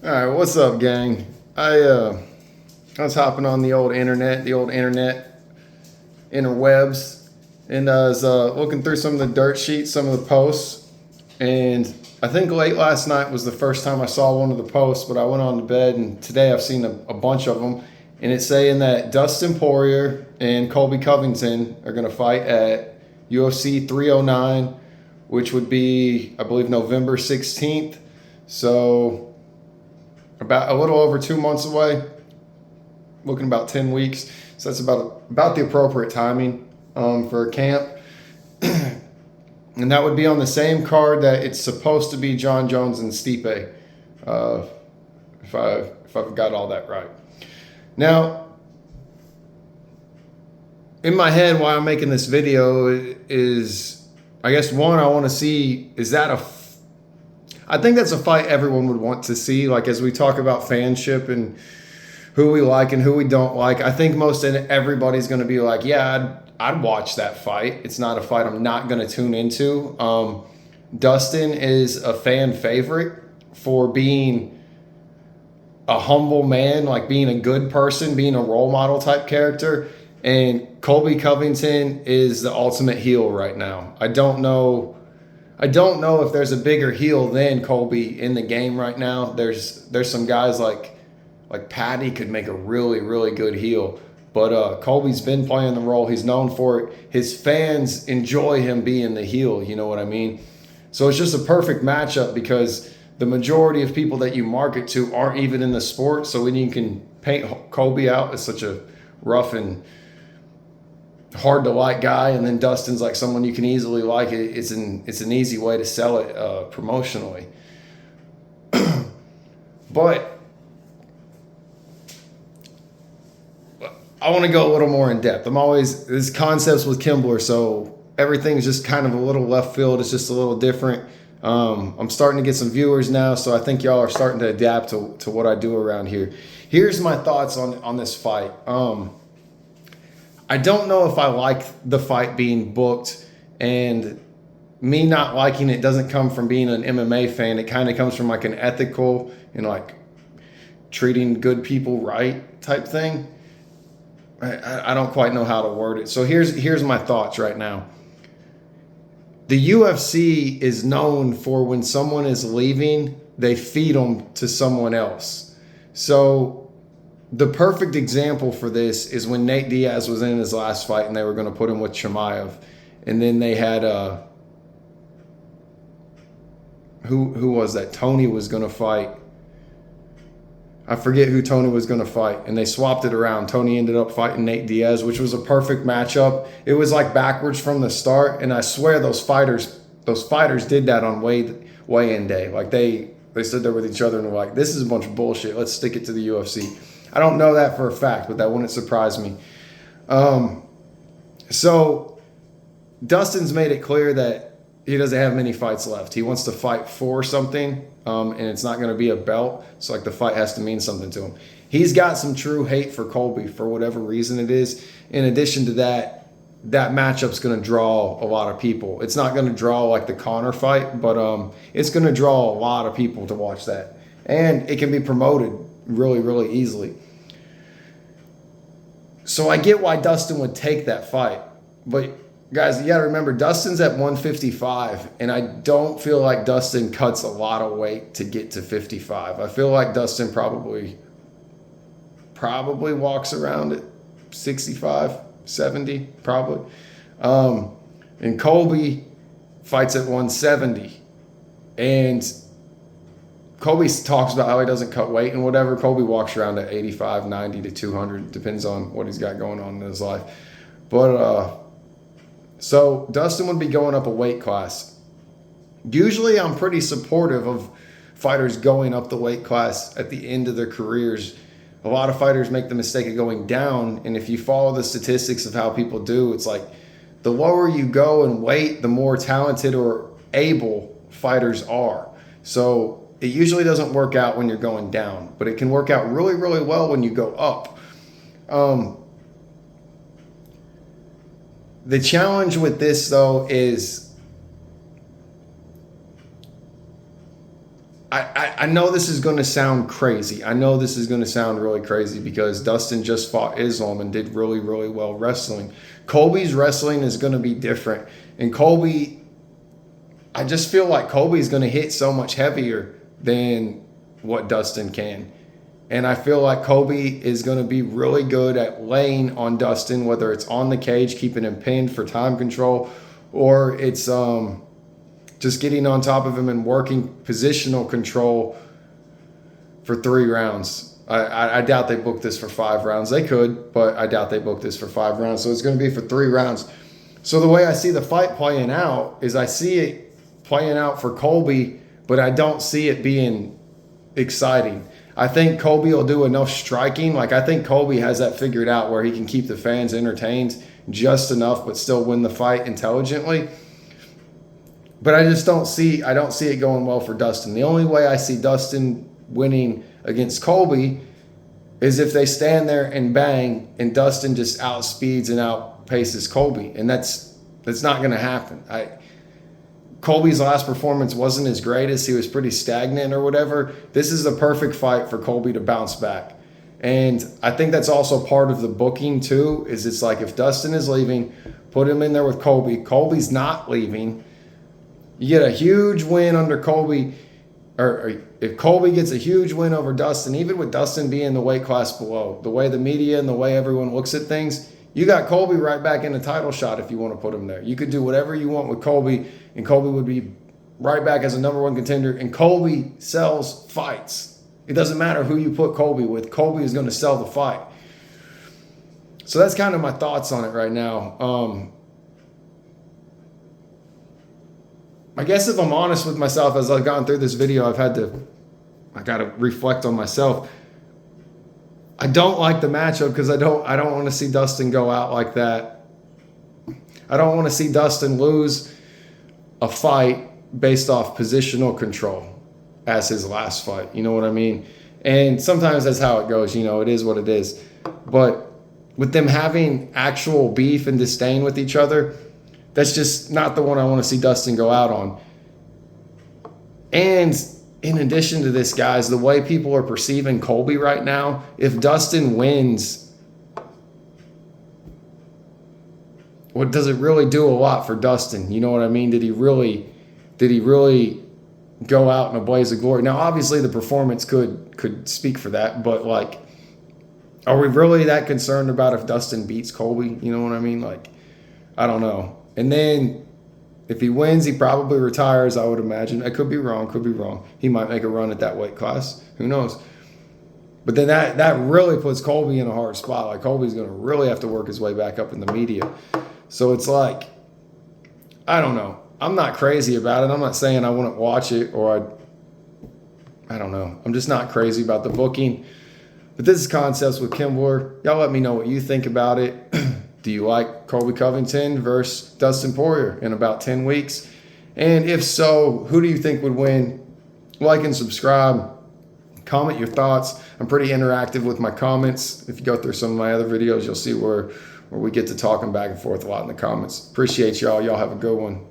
All right, what's up, gang? I was hopping on the old internet, interwebs, and I was looking through some of the dirt sheets, some of the posts, and I think late last night was the first time I saw one of the posts. But I went on to bed, and today I've seen a bunch of them, and it's saying that Dustin Poirier and Colby Covington are going to fight at UFC 309, which would be, I believe, November 16th. So about a little over 2 months away, looking about 10 weeks. So that's about the appropriate timing for a camp. And that would be on the same card that it's supposed to be John Jones and Stipe, uh, if I've got all that right. Now, in my head, why I'm making this video is, I guess, one, I want to see, is that I think that's a fight everyone would want to see. Like, as we talk about fanship and who we like and who we don't like, I think most everybody's going to be like, yeah, I'd watch that fight. It's not a fight I'm not going to tune into. Dustin is a fan favorite for being a humble man, like being a good person, being a role model type character. And Colby Covington is the ultimate heel right now. I don't know if there's a bigger heel than Colby in the game right now. There's some guys like Patty could make a really, really good heel. But Colby's been playing the role. He's known for it. His fans enjoy him being the heel. You know what I mean? So it's just a perfect matchup because the majority of people that you market to aren't even in the sport. So when you can paint Colby out as such a rough and hard to like guy, and then Dustin's like someone you can easily like, it's an easy way to sell it promotionally. But I want to go a little more in depth. This concepts with Kimbler, so everything's just kind of a little left field. It's just a little different. I'm starting to get some viewers now, so I think y'all are starting to adapt to what I do around here. Here's my thoughts on this fight. I don't know if I like the fight being booked, and me not liking it doesn't come from being an MMA fan. It kind of comes from like an ethical and like treating good people right type thing. I don't quite know how to word it. So here's my thoughts right now. The UFC is known for when someone is leaving, they feed them to someone else. So the perfect example for this is when Nate Diaz was in his last fight and they were going to put him with Chimaev. And then they had, who was that? Tony was going to fight. I forget who Tony was going to fight, and they swapped it around. Tony ended up fighting Nate Diaz, which was a perfect matchup. It was like backwards from the start, and I swear those fighters did that on weigh-in day. Like they stood there with each other and were like, "This is a bunch of bullshit. Let's stick it to the UFC." I don't know that for a fact, but that wouldn't surprise me. So Dustin's made it clear that he doesn't have many fights left. He wants to fight for something, and it's not going to be a belt. So like the fight has to mean something to him. He's got some true hate for Colby for whatever reason it is. In addition to that, that matchup's going to draw a lot of people. It's not going to draw like the Conor fight, but it's going to draw a lot of people to watch that. And it can be promoted really, really easily. So I get why Dustin would take that fight. But guys, you got to remember, Dustin's at 155, and I don't feel like Dustin cuts a lot of weight to get to 55. I feel like Dustin probably walks around at 65, 70, probably. And Colby fights at 170. And Colby talks about how he doesn't cut weight and whatever. Colby walks around at 85, 90 to 200. Depends on what he's got going on in his life. But, so Dustin would be going up a weight class. Usually I'm pretty supportive of fighters going up the weight class at the end of their careers. A lot of fighters make the mistake of going down, and if you follow the statistics of how people do, it's like the lower you go in weight, the more talented or able fighters are. So it usually doesn't work out when you're going down, but it can work out really, really well when you go up. The challenge with this, though, is I know this is going to sound crazy. I know this is going to sound really crazy because Dustin just fought Islam and did really, really well wrestling. Colby's wrestling is going to be different. And Colby, I just feel like Colby's going to hit so much heavier than what Dustin can. And I feel like Colby is going to be really good at laying on Dustin, whether it's on the cage, keeping him pinned for time control, or it's just getting on top of him and working positional control for 3 rounds. I doubt they booked this for 5 rounds. They could, but I doubt they booked this for 5 rounds. So it's going to be for 3 rounds. So the way I see the fight playing out is I see it playing out for Colby, but I don't see it being exciting. I think Colby will do enough striking. Like, I think Colby has that figured out where he can keep the fans entertained just enough, but still win the fight intelligently. But I don't see it going well for Dustin. The only way I see Dustin winning against Colby is if they stand there and bang and Dustin just outspeeds and outpaces Colby. And that's not going to happen. Colby's last performance wasn't as great as he was pretty stagnant or whatever. This is the perfect fight for Colby to bounce back. And I think that's also part of the booking too, is it's like if Dustin is leaving, put him in there with Colby. Colby's not leaving. You get a huge win under Colby, or if Colby gets a huge win over Dustin, even with Dustin being the weight class below, the way the media and the way everyone looks at things, you got Colby right back in a title shot if you want to put him there. You could do whatever you want with Colby, and Colby would be right back as a #1 contender, and Colby sells fights. It doesn't matter who you put Colby with. Colby is going to sell the fight. So that's kind of my thoughts on it right now. I guess if I'm honest with myself, as I've gone through this video, I got to reflect on myself. I don't like the matchup because I don't want to see Dustin go out like that. I don't want to see Dustin lose a fight based off positional control as his last fight. You know what I mean? And sometimes that's how it goes. You know, it is what it is. But with them having actual beef and disdain with each other, that's just not the one I want to see Dustin go out on. And in addition to this, guys, the way people are perceiving Colby right now, if Dustin wins, what does it really do a lot for Dustin? You know what I mean? Did he really go out in a blaze of glory? Now, obviously, the performance could speak for that, but like, are we really that concerned about if Dustin beats Colby? You know what I mean? Like, I don't know. And then if he wins, he probably retires, I would imagine. I could be wrong. He might make a run at that weight class. Who knows? But then that really puts Colby in a hard spot. Like, Colby's going to really have to work his way back up in the media. So it's like, I don't know. I'm not crazy about it. I'm not saying I wouldn't watch it, or I don't know. I'm just not crazy about the booking. But this is Concepts with Kimbler. Y'all let me know what you think about it. Do you like Colby Covington versus Dustin Poirier in about 10 weeks? And if so, who do you think would win? Like and subscribe. Comment your thoughts. I'm pretty interactive with my comments. If you go through some of my other videos, you'll see where we get to talking back and forth a lot in the comments. Appreciate y'all. Y'all have a good one.